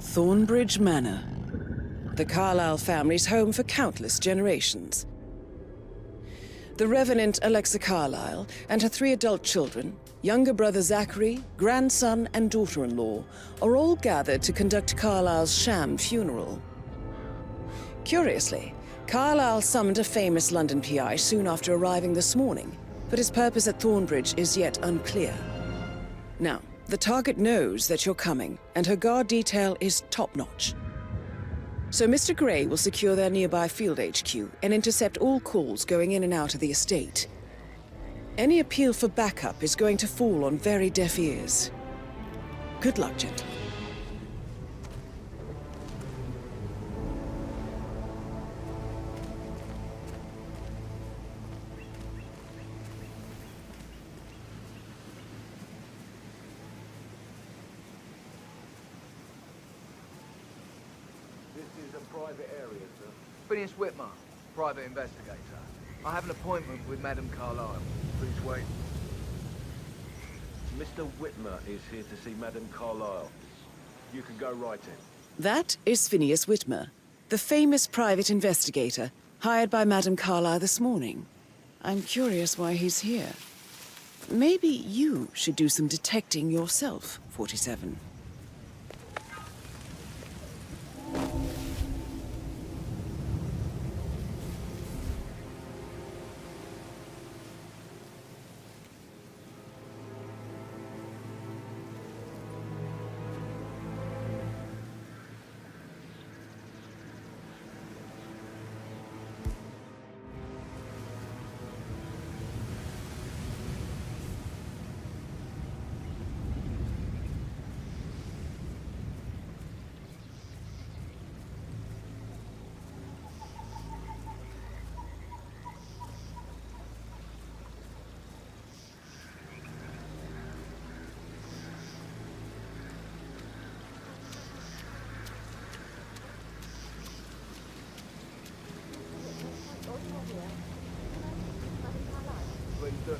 Thornbridge Manor. The Carlyle family's home for countless generations. The Revenant Alexa Carlyle and her 3 adult children, younger brother Zachary, grandson and daughter-in-law, are all gathered to conduct Carlyle's sham funeral. Curiously, Carlyle summoned a famous London PI soon after arriving this morning, but his purpose at Thornbridge is yet unclear. Now, the target knows that you're coming, and her guard detail is top-notch. So Mr. Gray will secure their nearby field HQ and intercept all calls going in and out of the estate. Any appeal for backup is going to fall on very deaf ears. Good luck, gentlemen. This is a private area, sir. Phineas Whitman, private investigator. I have an appointment with Madame Carlyle. Please wait. Mr. Whitmer is here to see Madame Carlyle. You can go right in. That is Phineas Whitmer, the famous private investigator hired by Madame Carlyle this morning. I'm curious why he's here. Maybe you should do some detecting yourself, 47. Please do.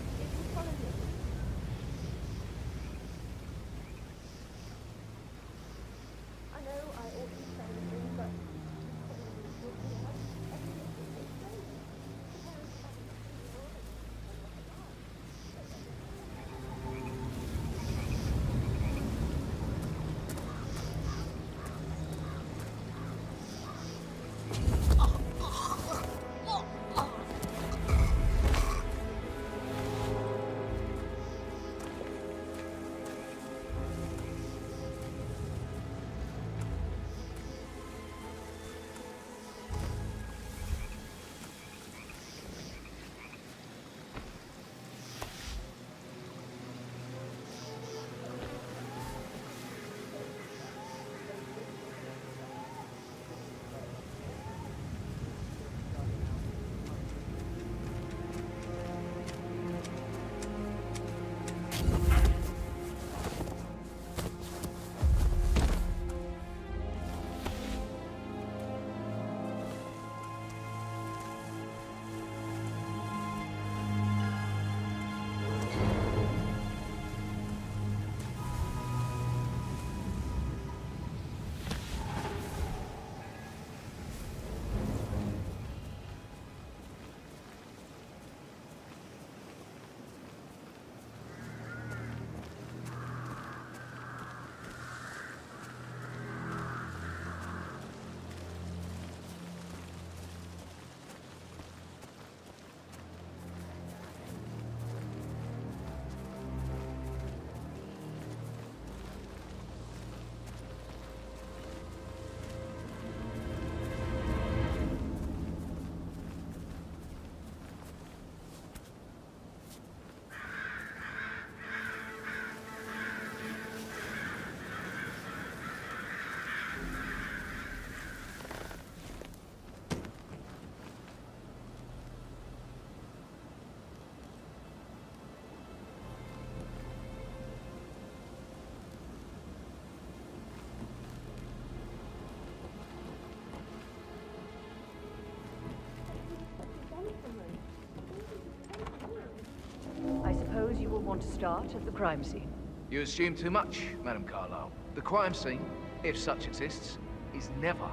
I suppose you will want to start at the crime scene. You assume too much, Madame Carlyle. The crime scene if such exists, is never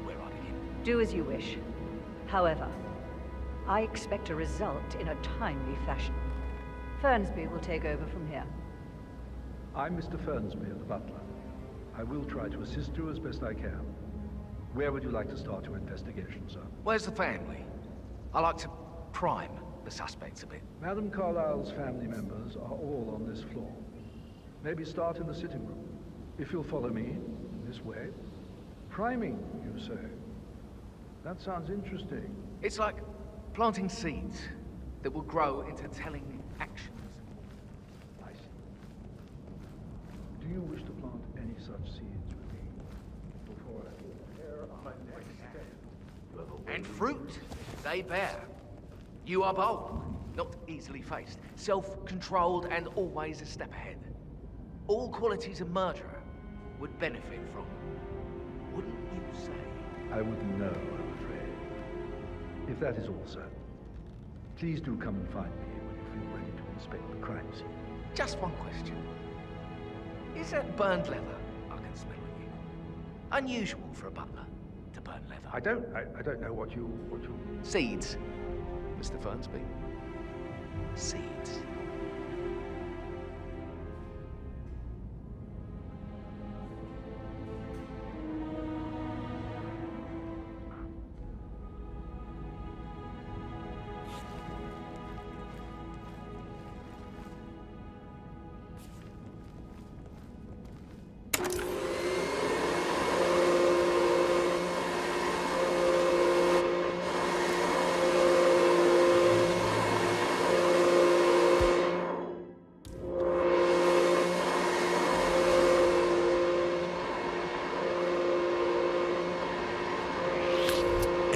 where I begin. Do as you wish. However, I expect a result in a timely fashion. Fernsby will take over from here. I'm Mr. Fernsby, the butler. I will try to assist you as best I can. Where would you like to start your investigation, sir? Where's the family? I like to prime the suspects a bit. Madam Carlyle's family members are all on this floor. Maybe start in the sitting room. If you'll follow me, this way. Priming, you say? That sounds interesting. It's like planting seeds that will grow into telling actions. I see. Do you wish to plant any such seeds with me? Before I prepare my next step. And fruit they bear. You are bold, not easily faced, self-controlled and always a step ahead. All qualities a murderer would benefit from. Wouldn't you say? I wouldn't know, I'm afraid. If that is all, sir, please do come and find me when you feel ready to inspect the crime scene. Just one question. Is that burned leather I can smell on you? Unusual for a butler to burn leather. I don't know what you... Seeds, Mr. Fernsby. Seeds.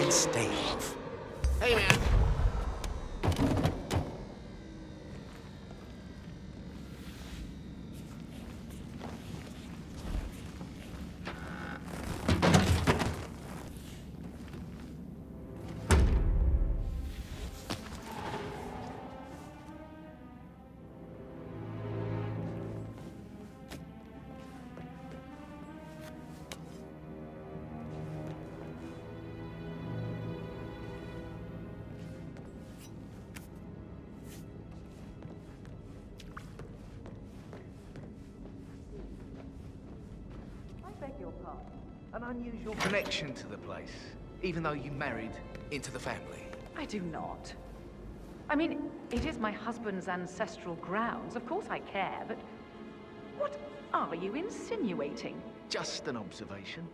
Stay off. Hey, man. An unusual connection to the place, even though you married into the family. I do not. I mean, it is my husband's ancestral grounds. Of course I care, but what are you insinuating? Just an observation.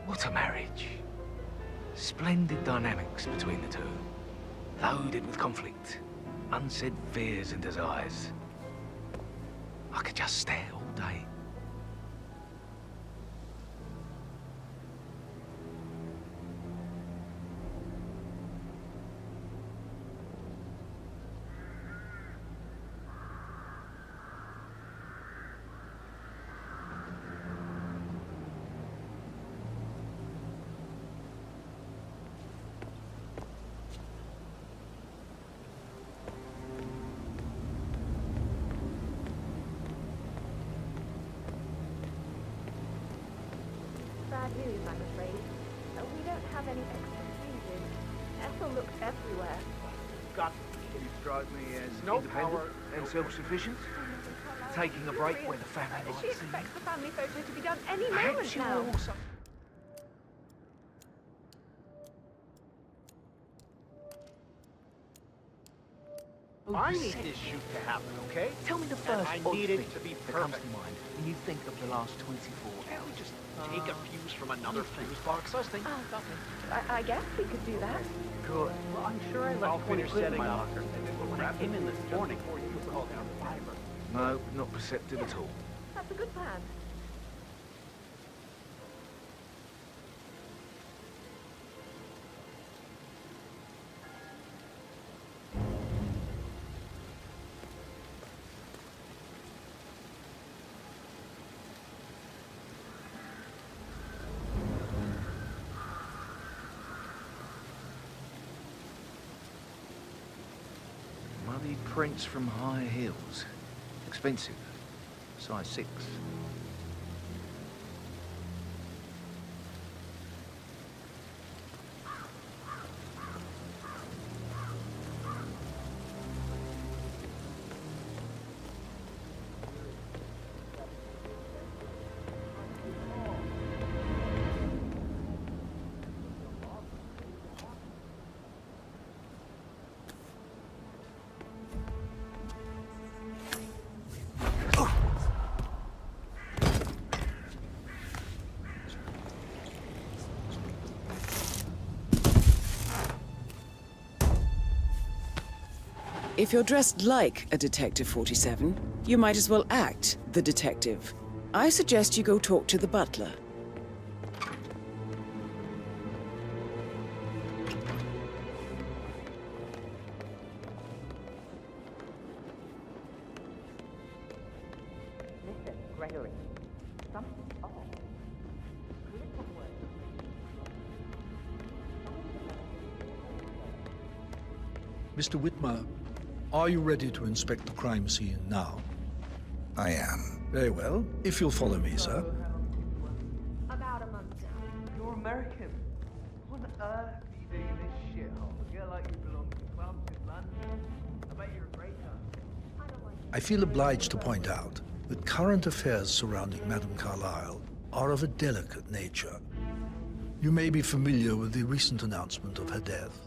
What a marriage. Splendid dynamics between the two. Loaded with conflict, unsaid fears and desires. I could just stare all day. Bad news, I'm afraid. We don't have any extra fuses. Ethel looked everywhere. God, you strike me as independent and self-sufficient. Taking a break where the family might She see. expects the family photo to be done any Perhaps moment you're now. also... I need this shoot to happen, okay? Tell me the And first I odd need thing it to be that comes perfect. to mind when you think of the last 24 Can't we hours. just take a fuse from another fuse box? First thing. Oh, I guess we could do that. Good. Well, I'm sure I I'll left finish 20 quid in setting my up. locker. When I came in this morning, before you called down the fiber. No, not perceptive at all. That's a good plan. Muddy prints from high heels. Expensive. Size 6. If you're dressed like a Detective 47, you might as well act the detective. I suggest you go talk to the butler. Listen, Gregory. Something's off. Mr. Whitmer, are you ready to inspect the crime scene now? I am. Very well. If you'll follow me, sir. About a month now. You're American. What on earth are you doing in this shithole? You feel like you belong to clubs in London. I bet you're a great guy. I don't like I feel obliged to point out that current affairs surrounding Madame Carlyle are of a delicate nature. You may be familiar with the recent announcement of her death.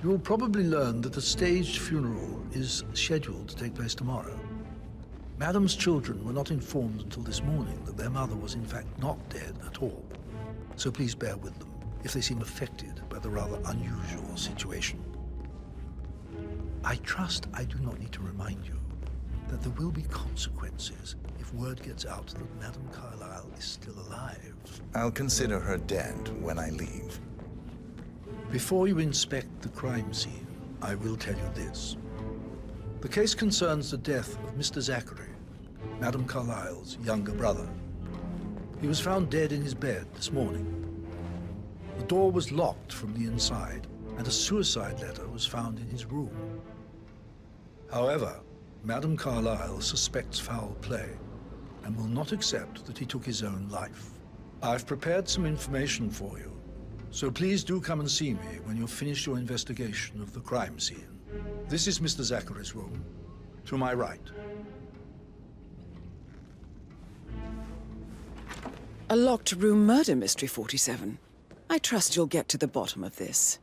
You will probably learn that a staged funeral is scheduled to take place tomorrow. Madame's children were not informed until this morning that their mother was in fact not dead at all. So please bear with them if they seem affected by the rather unusual situation. I trust I do not need to remind you that there will be consequences if word gets out that Madame Carlyle is still alive. I'll consider her dead when I leave. Before you inspect the crime scene, I will tell you this. The case concerns the death of Mr. Zachary, Madame Carlyle's younger brother. He was found dead in his bed this morning. The door was locked from the inside, and a suicide letter was found in his room. However, Madame Carlyle suspects foul play and will not accept that he took his own life. I've prepared some information for you, so please do come and see me when you've finished your investigation of the crime scene. This is Mr. Zachary's room, to my right. A locked room murder mystery, 47. I trust you'll get to the bottom of this.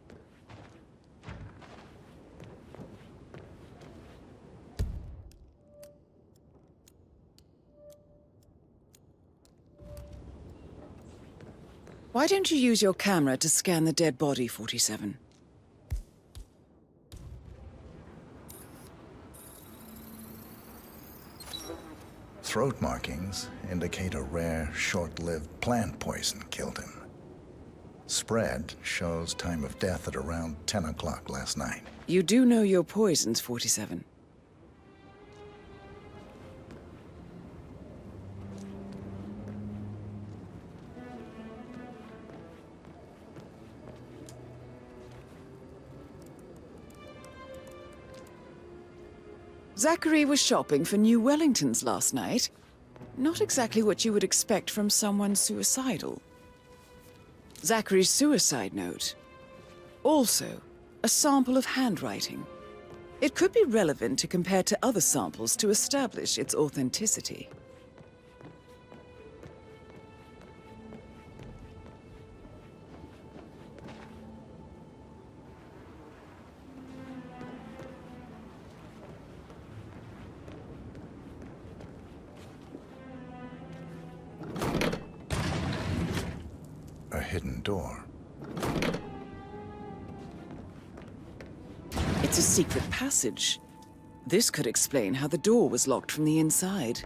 Why don't you use your camera to scan the dead body, 47? Throat markings indicate a rare, short-lived plant poison killed him. Spread shows time of death at around 10 o'clock last night. You do know your poisons, 47. Zachary was shopping for new Wellingtons last night. Not exactly what you would expect from someone suicidal. Zachary's suicide note. Also, a sample of handwriting. It could be relevant to compare to other samples to establish its authenticity. hidden door. It's a secret passage. This could explain how the door was locked from the inside.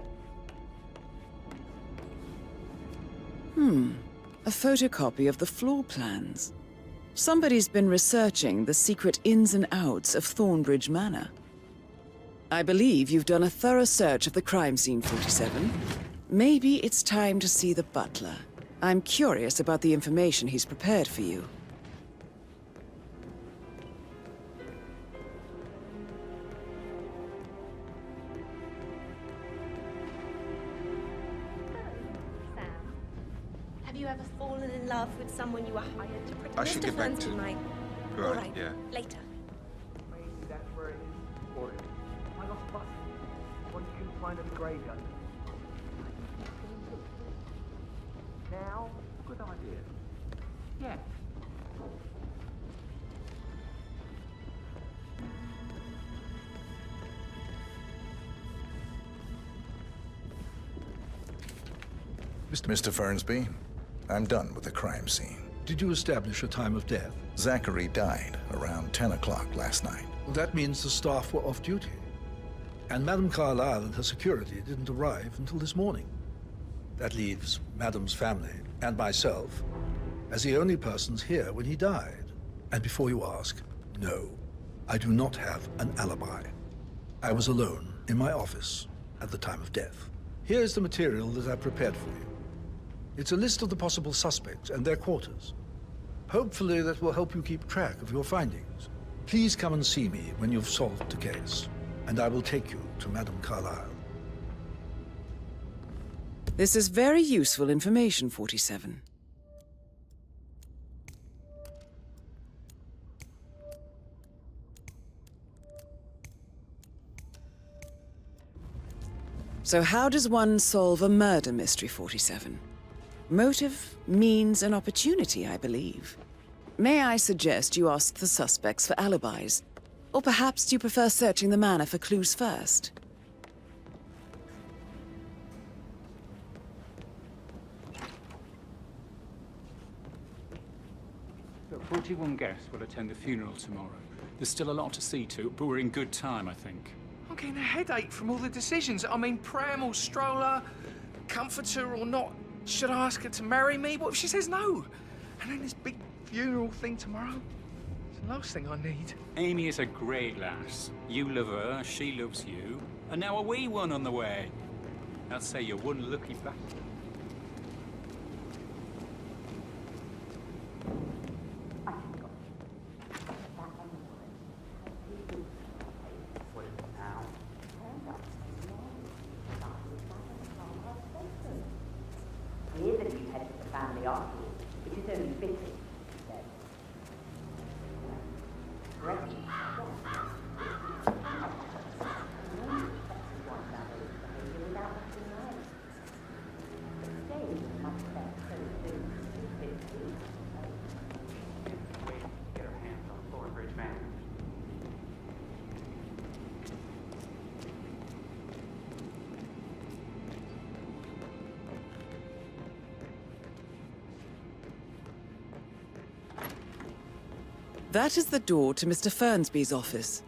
A photocopy of the floor plans. Somebody's been researching the secret ins and outs of Thornbridge Manor. I believe you've done a thorough search of the crime scene, 47. Maybe it's time to see the butler. I'm curious about the information he's prepared for you. Sam, have you ever fallen in love with someone you were hired to protect? I should get back Fernsby to- might. Right, All right, yeah. later. Maybe that's where it is. Or I lost bus. One you couldn't find at the graveyard. Now, good idea. Yeah. Mr. Fernsby, I'm done with the crime scene. Did you establish a time of death? Zachary died around 10 o'clock last night. Well, that means the staff were off duty. And Madame Carlyle and her security didn't arrive until this morning. That leaves Madame's family and myself as the only persons here when he died. And before you ask, no, I do not have an alibi. I was alone in my office at the time of death. Here is the material that I prepared for you. It's a list of the possible suspects and their quarters. Hopefully that will help you keep track of your findings. Please come and see me when you've solved the case, and I will take you to Madame Carlyle. This is very useful information, 47. So how does one solve a murder mystery, 47? Motive, means, and opportunity, I believe. May I suggest you ask the suspects for alibis? Or perhaps do you prefer searching the manor for clues first? Look, 41 guests will attend the funeral tomorrow. There's still a lot to see to, but we're in good time, I think. I'm getting a headache from all the decisions. I mean, pram or stroller, comforter or not. Should I ask her to marry me? What if she says no? And then this big funeral thing tomorrow? It's the last thing I need. Amy is a great lass. You love her, she loves you. And now a wee one on the way. I'd say you're one lucky bastard. Hear that you head to the family office. It is only fitting, she said. Correct. Get her hands on Thornbridge Manor. That is the door to Mr. Fernsby's office.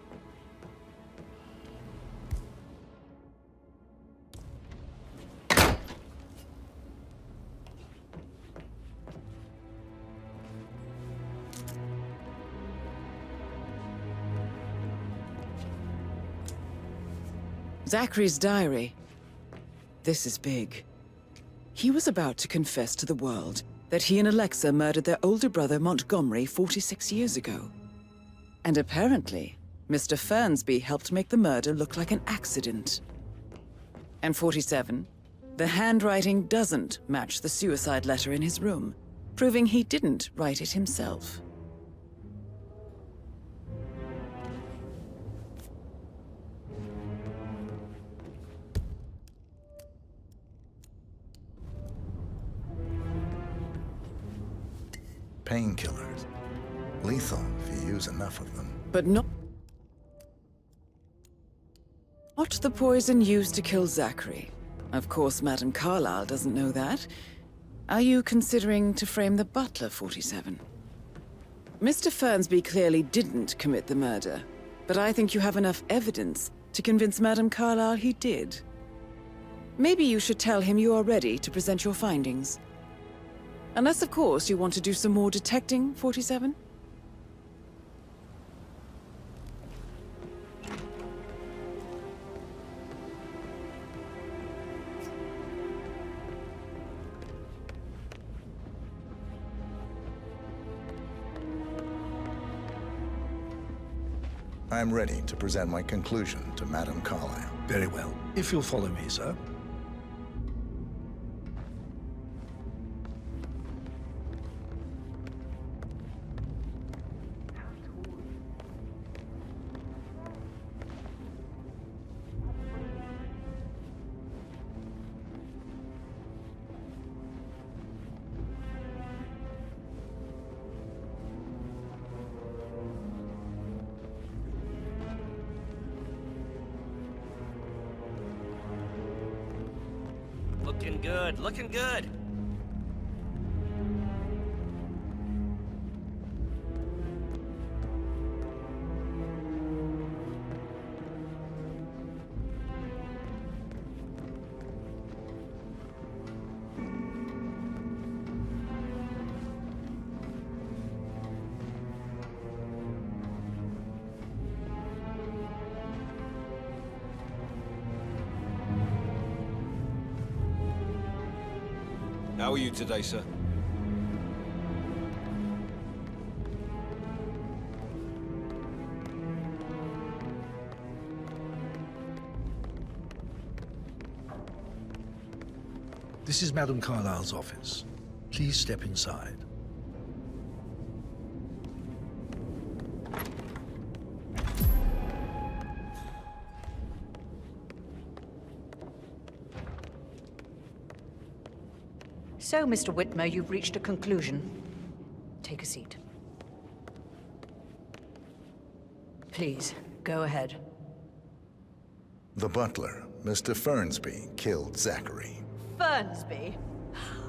Zachary's diary. This is big. He was about to confess to the world that he and Alexa murdered their older brother Montgomery 46 years ago. And apparently, Mr. Fernsby helped make the murder look like an accident. And 47, the handwriting doesn't match the suicide letter in his room, proving he didn't write it himself. Painkillers. Lethal if you use enough of them. But not the poison used to kill Zachary. Of course, Madame Carlyle doesn't know that. Are you considering to frame the butler, 47? Mr. Fernsby clearly didn't commit the murder, but I think you have enough evidence to convince Madame Carlyle he did. Maybe you should tell him you are ready to present your findings. Unless, of course, you want to do some more detecting, 47? I'm ready to present my conclusion to Madame Carlyle. Very well. If you'll follow me, sir. Looking good, looking good. How are you today, sir? This is Madame Carlyle's office. Please step inside. So, Mr. Whitmer, you've reached a conclusion. Take a seat. Please, go ahead. The butler, Mr. Fernsby, killed Zachary. Fernsby?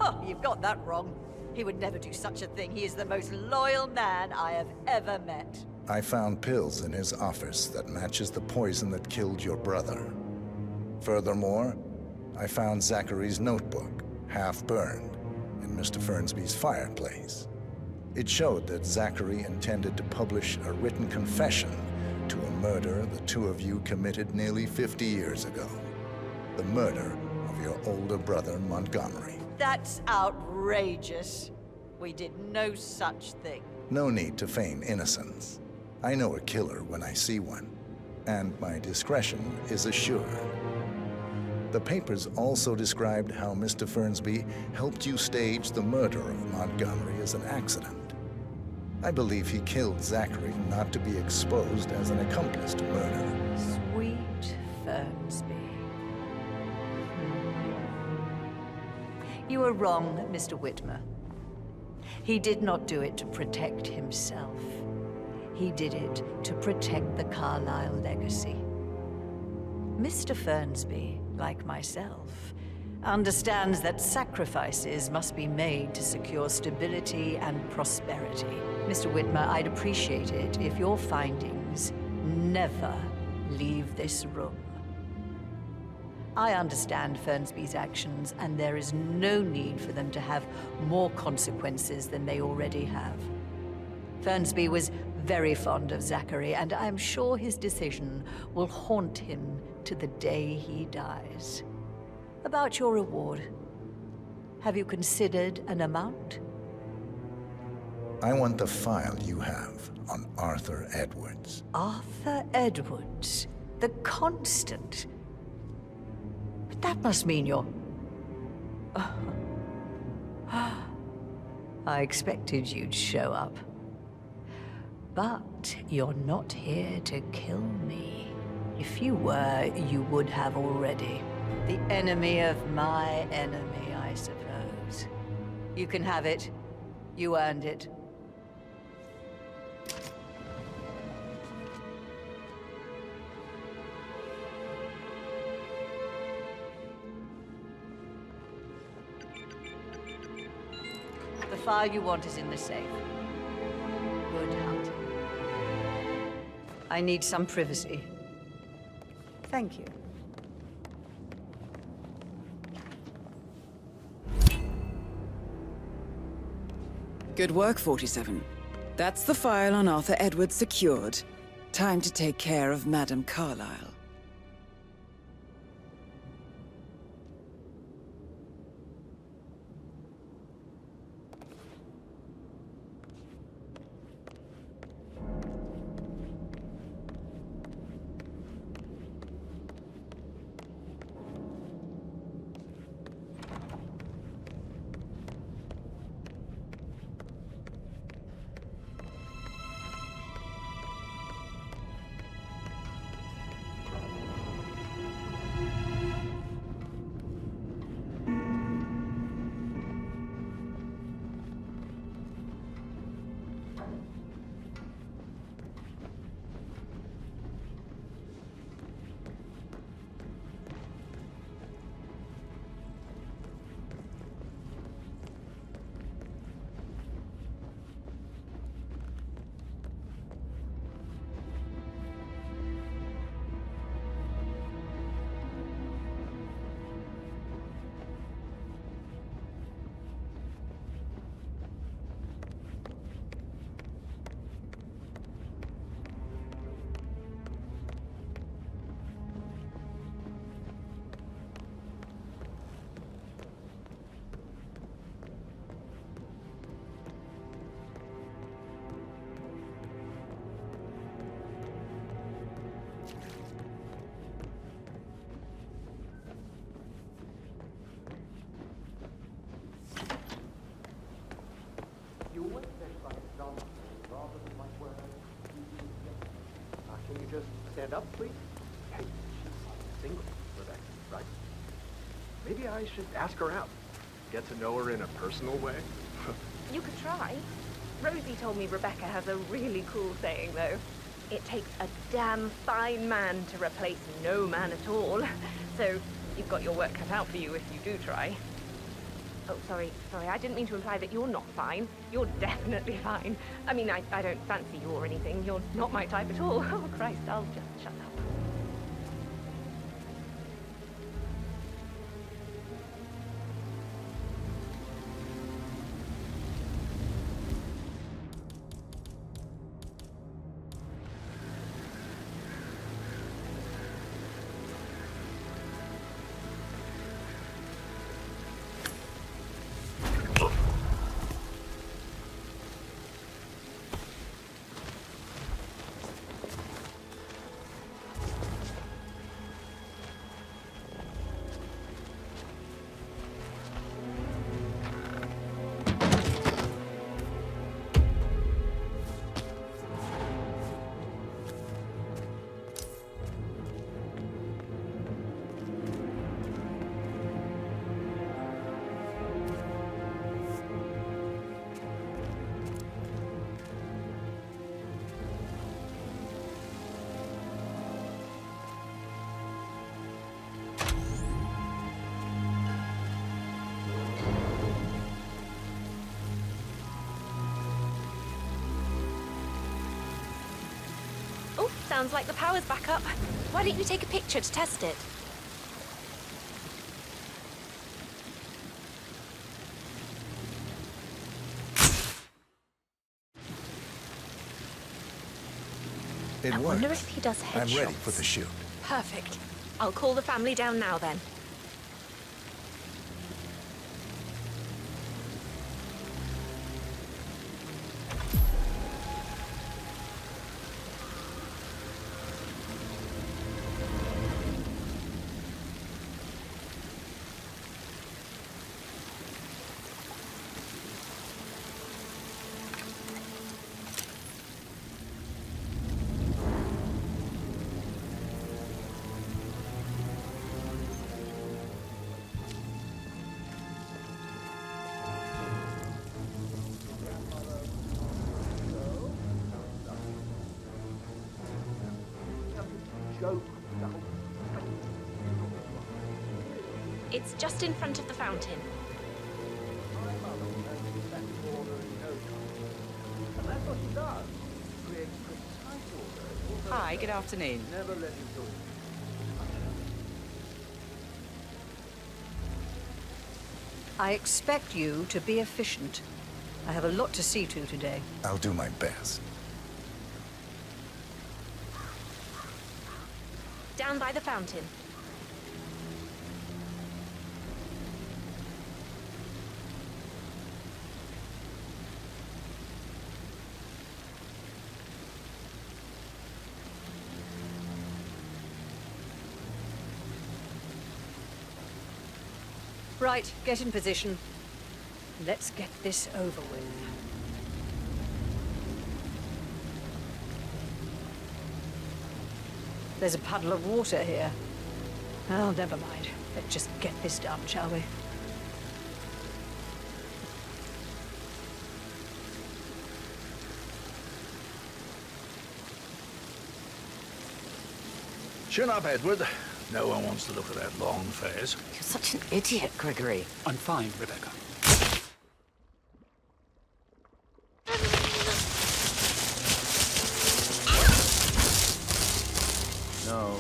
Oh, you've got that wrong. He would never do such a thing. He is the most loyal man I have ever met. I found pills in his office that matches the poison that killed your brother. Furthermore, I found Zachary's notebook, half burned, in Mr. Fernsby's fireplace. It showed that Zachary intended to publish a written confession to a murder the two of you committed nearly 50 years ago. The murder of your older brother, Montgomery. That's outrageous. We did no such thing. No need to feign innocence. I know a killer when I see one, and my discretion is assured. The papers also described how Mr. Fernsby helped you stage the murder of Montgomery as an accident. I believe he killed Zachary not to be exposed as an accomplice to murder. Sweet Fernsby. You are wrong, Mr. Whitmer. He did not do it to protect himself. He did it to protect the Carlyle legacy. Mr. Fernsby, like myself, understands that sacrifices must be made to secure stability and prosperity. Mr. Whitmer, I'd appreciate it if your findings never leave this room. I understand Fernsby's actions, and there is no need for them to have more consequences than they already have. Fernsby was very fond of Zachary, and I'm sure his decision will haunt him to the day he dies. About your reward, have you considered an amount? I want the file you have on Arthur Edwards. Arthur Edwards, the Constant. But that must mean you're... I expected you'd show up. But you're not here to kill me. If you were, you would have already. The enemy of my enemy, I suppose. You can have it. You earned it. file you want is in the safe. Good hunting. I need some privacy. Thank you. Good work, 47. That's the file on Arthur Edwards secured. Time to take care of Madame Carlyle. Can you just stand up, please? Hey, she's single, Rebecca, right? Maybe I should ask her out. Get to know her in a personal way. You could try. Rosie told me Rebecca has a really cool saying, though. It takes a damn fine man to replace no man at all. So you've got your work cut out for you if you do try. Oh, sorry, I didn't mean to imply that you're not fine. You're definitely fine. I mean, I don't fancy you or anything. You're not my type at all. Oh, Christ, I'll just shut up. Oh, sounds like the power's back up. Why don't you take a picture to test it? It I works. wonder if he does headshots. I'm ready for the shoot. Perfect. I'll call the family down now then. It's just in front of the fountain. Hi, good afternoon. Never let him do it. I expect you to be efficient. I have a lot to see to today. I'll do my best. Down by the fountain. Right, get in position. Let's get this over with. There's a puddle of water here. Oh, never mind. Let's just get this done, shall we? Chin up, Edward. No one wants to look at that long face. You're such an idiot, Gregory. I'm fine, Rebecca. No.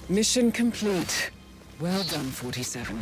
Mission complete. Well done, 47.